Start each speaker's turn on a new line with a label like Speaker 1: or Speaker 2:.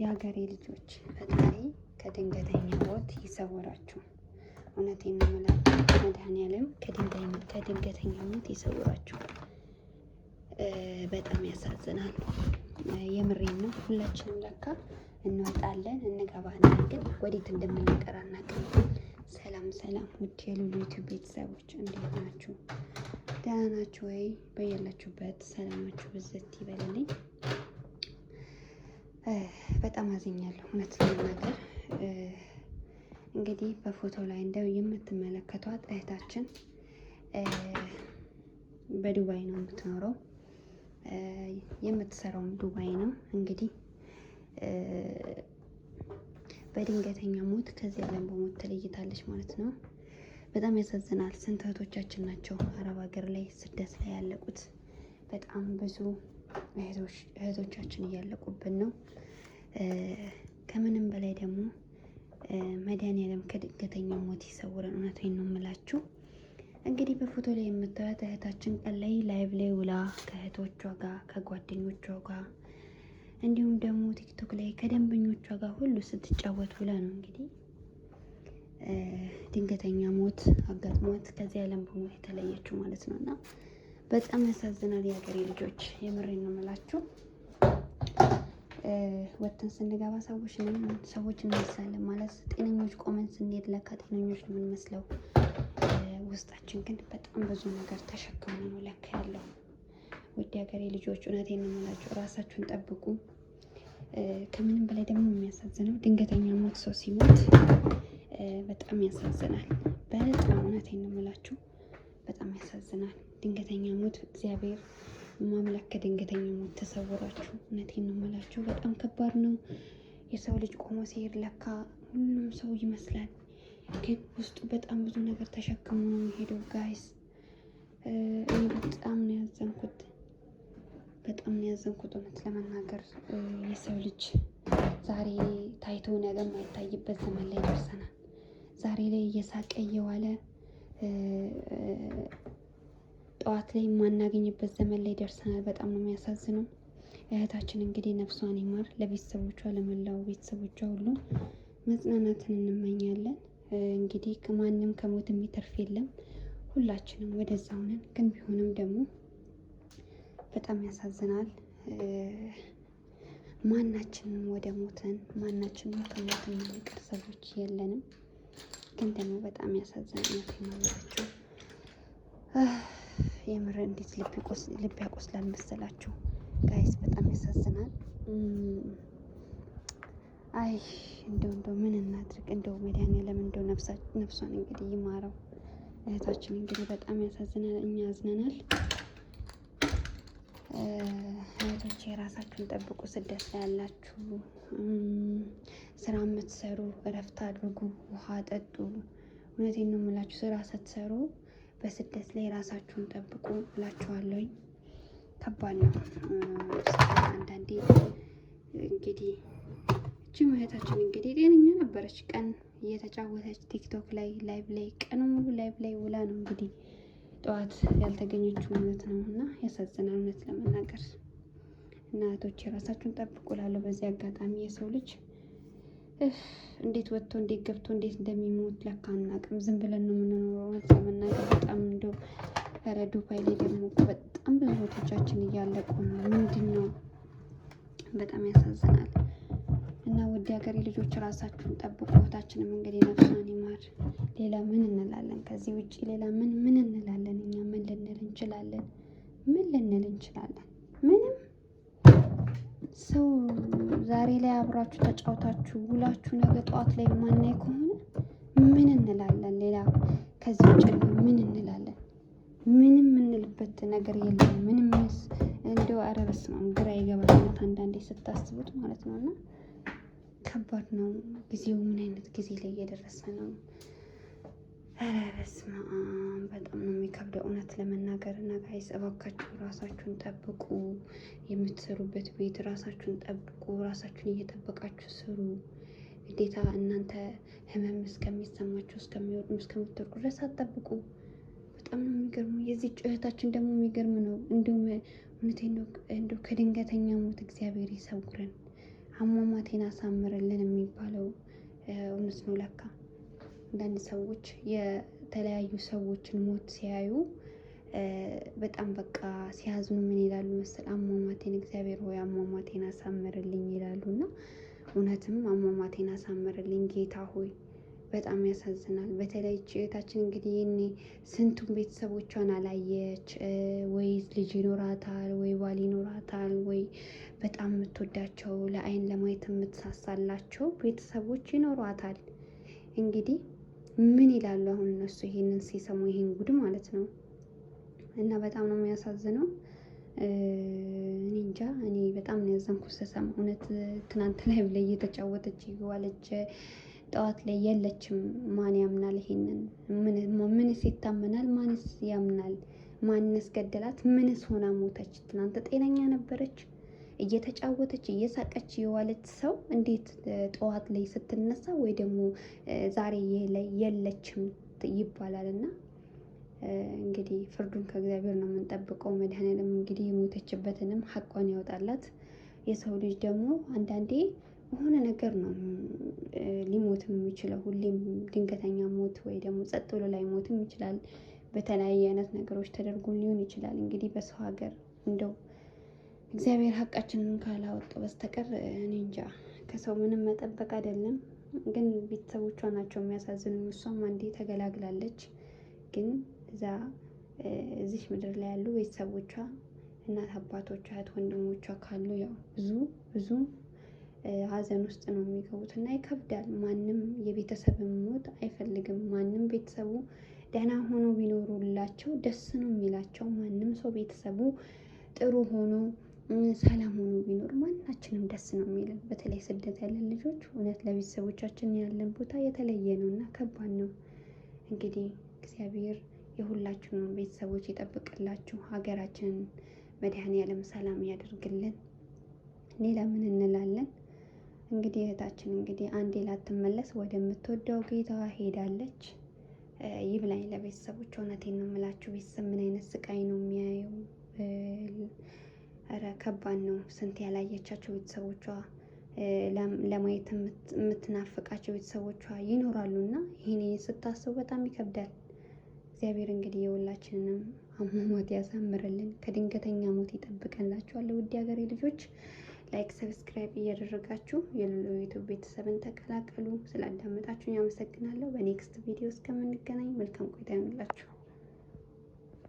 Speaker 1: የሀገሬ ልጆች ፈጣሪ ከድንገተኛ ሞት ይሰውራችሁ። እውነቴን ነው የምላችሁ። መድኃኒዓለም ከድንገተኛ ሞት ይሰውራችሁ። በጣም ያሳዝናል። የምሬን ነው። ሁላችንም ለካ እንወጣለን እንገባለን፣ ግን ወዴት እንደምንቀር አናውቅም። ሰላም ሰላም፣ ውድ የሉሉ ዩቲዩብ ቤተሰቦች እንዴት ናችሁ? ደህና ናችሁ ወይ? በያላችሁበት ሰላማችሁ ብዝት ይበልልኝ። በጣም አዝኛለሁ እውነት ለመናገር። እንግዲህ በፎቶ ላይ እንደው የምትመለከቷት እህታችን በዱባይ ነው የምትኖረው። የምትሰራውም ዱባይ ነው። እንግዲህ በድንገተኛ ሞት ከዚህ ዓለም በሞት ተለይታለች ማለት ነው። በጣም ያሳዝናል። ስንት እህቶቻችን ናቸው አረብ ሀገር ላይ ስደት ላይ ያለቁት። በጣም ብዙ እህቶቻችን እያለቁብን ነው። ከምንም በላይ ደግሞ መድኃኒዓለም ከድንገተኛ ሞት ይሰውረን። እውነቴን ነው የምላችሁ። እንግዲህ በፎቶ ላይ የምታዩት እህታችን ቀን ላይ ላይቭ ላይ ውላ ከእህቶቿ ጋር ከጓደኞቿ ጋር እንዲሁም ደግሞ ቲክቶክ ላይ ከደንበኞቿ ጋር ሁሉ ስትጫወት ውላ ነው እንግዲህ ድንገተኛ ሞት አጋጥሟት ከዚህ ዓለም በሞት የተለየችው ማለት ነው። እና በጣም ያሳዝናል የሀገሬ ልጆች፣ የምሬን ነው የምላችሁ። ወጥተን ስንገባ ሰዎች እንመስላለን ማለት ጤነኞች፣ ቆመን ስንሄድ ለካ ጤነኞች ነው የምንመስለው። ውስጣችን ግን በጣም ብዙ ነገር ተሸክሞ ነው ለካ ያለው። ውድ ሀገሬ ልጆች እውነቴን ነው የምላችሁ፣ ራሳችሁን ጠብቁ። ከምንም በላይ ደግሞ የሚያሳዝነው ድንገተኛ ሞት ሰው ሲሞት በጣም ያሳዝናል። በጣም እውነቴን ነው የምላችሁ፣ በጣም ያሳዝናል። ድንገተኛ ሞት እግዚአብሔር ማምላክ ከድንገተኛ ሞት ተሰውራችሁ። እውነቴን ነው የምላችሁ፣ በጣም ከባድ ነው። የሰው ልጅ ቆሞ ሲሄድ ለካ ሁሉም ሰው ይመስላል፣ ግን ውስጡ በጣም ብዙ ነገር ተሸክሞ ነው የሚሄደው። ጋይስ እኔ በጣም ነው ያዘንኩት፣ በጣም ነው ያዘንኩት እውነት ለመናገር። የሰው ልጅ ዛሬ ታይቶ ነገ የማይታይበት ዘመን ላይ ደርሰናል። ዛሬ ላይ እየሳቀ እየዋለ ጠዋት ላይ የማናገኝበት ዘመን ላይ ደርሰናል። በጣም ነው የሚያሳዝነው። እህታችን እንግዲህ ነፍሷን ይማር። ለቤተሰቦቿ ለመላው ቤተሰቦቿ ሁሉ መጽናናትን እንመኛለን። እንግዲህ ከማንም ከሞት የሚተርፍ የለም። ሁላችንም ወደዛው ነን። ግን ቢሆንም ደግሞ በጣም ያሳዝናል። ማናችንም ወደ ሞተን ማናችንም ከሞት የምንቀር ሰዎች የለንም። ግን ደግሞ በጣም ያሳዝናል ነው። የምር እንዴት ልብ ያቆስላል መሰላችሁ ጋይስ፣ በጣም ያሳዝናል። አይ እንደው ምን እናድርግ? እንደው መድኃኒዓለም እንደው ነፍሷን እንግዲህ ይማረው። እህታችን እንግዲህ በጣም ያሳዝናል። እኛ ያዝነናል። እህቶቼ የራሳችሁን ጠብቁ። ስደት ላይ ያላችሁ ስራ የምትሰሩ እረፍት አድርጉ፣ ውሃ ጠጡ። እውነቴን ነው የምላችሁ፣ ስራ ስትሰሩ በስደት ላይ ራሳችሁን ጠብቁ እላችኋለሁኝ። ከባድ ነው አንዳንዴ። እንግዲህ እቺም እህታችን እንግዲህ ጤነኛ ነበረች። ቀን እየተጫወተች ቲክቶክ ላይ ላይቭ ላይ ቀኑ ሙሉ ላይቭ ላይ ውላ ነው እንግዲህ ጠዋት ያልተገኘችው ማለት ነው። እና ያሳዝናል እውነት ለመናገር። እና እህቶች የራሳችሁን ጠብቁ እላለሁ በዚህ አጋጣሚ። የሰው ልጅ እንዴት ወጥቶ እንዴት ገብቶ እንዴት እንደሚሞት ለካ አናውቅም። ዝም ብለን ነው የምንኖረው እውነት ለመናገር። በጣም እንደው ኧረ ዱባይ ላይ ደግሞ በጣም ብዙ እህቶቻችን እያለቁ ነው። ምንድን ነው? በጣም ያሳዝናል። እና ውድ ሀገሬ ልጆች ራሳችሁን ጠብቁ። እህታችንም እንግዲህ ነፍሷን ይማር። ሌላ ምን እንላለን? ከዚህ ውጭ ሌላ ምን እንላለን? እኛ ምን ልንል እንችላለን? ምን ልንል እንችላለን? ምንም። ሰው ዛሬ ላይ አብራችሁ ተጫውታችሁ ውላችሁ ነገ ጠዋት ላይ ማናይ ከሆነ ምን እንላለን? ሌላ ከዚህ ውጭ ምን እንላለን? ምንም የምንልበት ነገር የለም። ምንም እንደው ኧረ በስመ አብ ግራ ይገባል አንዳንዴ ስታስቡት ማለት ነው። እና ከባድ ነው ጊዜው። ምን አይነት ጊዜ ላይ እየደረሰ ነው? ኧረ በስመ አብ በጣም ነው የሚከብደው እውነት ለመናገር። እና ጋይስ እባካችሁ ራሳችሁን ጠብቁ። የምትሰሩበት ቤት ራሳችሁን ጠብቁ። ራሳችሁን እየጠበቃችሁ ስሩ። ግዴታ እናንተ ህመም እስከሚሰማችሁ እስከምትወርቁ ድረስ አትጠብቁ። በጣም ነው የሚገርመው። የዚህ እህታችን ደግሞ የሚገርም ነው። እንዲሁም እውነቴን ነው እንደው ከድንገተኛ ሞት እግዚአብሔር ይሰውረን። አሟሟቴን አሳምርልን የሚባለው እውነት ነው ለካ። አንዳንድ ሰዎች የተለያዩ ሰዎችን ሞት ሲያዩ በጣም በቃ ሲያዝኑ ምን ይላሉ መሰል? አሟሟቴን እግዚአብሔር ሆይ አሟሟቴን አሳምርልኝ ይላሉ። እና እውነትም አሟሟቴን አሳምርልኝ ጌታ ሆይ። በጣም ያሳዝናል። በተለይ እህታችን እንግዲህ ይህኔ ስንቱን ቤተሰቦቿን አላየች። ወይ ልጅ ይኖራታል፣ ወይ ባል ይኖራታል፣ ወይ በጣም የምትወዳቸው ለአይን ለማየት የምትሳሳላቸው ቤተሰቦች ይኖሯታል። እንግዲህ ምን ይላሉ አሁን እነሱ ይሄንን ሲሰሙ፣ ይሄን ጉድ ማለት ነው። እና በጣም ነው የሚያሳዝነው። እኔ እንጃ፣ እኔ በጣም ነው ያዘንኩት ስሰማ። እውነት ትናንት ላይ ብላ እየተጫወተች ዋለች፣ ጠዋት ላይ የለችም። ማን ያምናል ይሄንን? ምንስ ይታመናል? ማንስ ያምናል? ማንስ ገደላት? ምንስ ሆና ሞተች? ትናንት ጤነኛ ነበረች፣ እየተጫወተች እየሳቀች የዋለች ሰው እንዴት ጠዋት ላይ ስትነሳ ወይ ደግሞ ዛሬ የለችም ይባላል? እና እንግዲህ ፍርዱን ከእግዚአብሔር ነው የምንጠብቀው። መድኃኔዓለም እንግዲህ የሞተችበትንም ሐቋን ያወጣላት። የሰው ልጅ ደግሞ አንዳንዴ በሆነ ነገር ነው ሊሞትም የሚችለው። ሁሌም ድንገተኛ ሞት ወይ ደግሞ ጸጥ ብሎ ላይ ሞትም ይችላል። በተለያየ አይነት ነገሮች ተደርጎ ሊሆን ይችላል። እንግዲህ በሰው ሀገር እንደው እግዚአብሔር ሐቃችንን ካላወጣ በስተቀር እኔ እንጃ። ከሰው ምንም መጠበቅ አይደለም። ግን ቤተሰቦቿ ናቸው የሚያሳዝኑ። እሷም አንዴ ተገላግላለች። ግን እዚህ ምድር ላይ ያሉ ቤተሰቦቿ፣ እናት አባቶቿ፣ እህት ወንድሞቿ ካሉ ያው ብዙ ሀዘን ውስጥ ነው የሚገቡት እና ይከብዳል። ማንም የቤተሰብን ሞት አይፈልግም። ማንም ቤተሰቡ ደህና ሆኖ ቢኖሩላቸው ደስ ነው የሚላቸው። ማንም ሰው ቤተሰቡ ጥሩ ሆኖ ሰላም ሆኖ ቢኖር ማናችንም ደስ ነው የሚለን። በተለይ ስደት ያለን ልጆች እውነት ለቤተሰቦቻችን ያለን ቦታ የተለየ ነው እና ከባድ ነው። እንግዲህ እግዚአብሔር የሁላችንም ቤተሰቦች ይጠብቅላችሁ። ሀገራችንን መድኃኔዓለም ሰላም ያደርግልን። ሌላ ምን እንላለን? እንግዲህ እህታችን እንግዲህ አንዴ ላትመለስ ወደምትወደው ጌታ ሄዳለች። ይብላኝ ለቤተሰቦቿ። እውነቴን ነው የምላችሁ። ቤተሰብ ምን አይነት ስቃይ ነው የሚያየው? ኧረ ከባድ ነው። ስንት ያላየቻቸው ቤተሰቦቿ ለማየት የምትናፍቃቸው ቤተሰቦቿ ይኖራሉ እና ይህን ስታስቡ በጣም ይከብዳል። እግዚአብሔር እንግዲህ የሁላችንንም አሟሟት ያሳምርልን፣ ከድንገተኛ ሞት ይጠብቀንላችኋለሁ። ውድ ሀገሬ ልጆች ላይክ፣ ሰብስክራይብ እያደረጋችሁ የዩቱብ ቤተሰብን ተቀላቀሉ። ስላዳመጣችሁኝ አመሰግናለሁ። በኔክስት ቪዲዮ እስከምንገናኝ መልካም ቆይታ ይሁንላችሁ።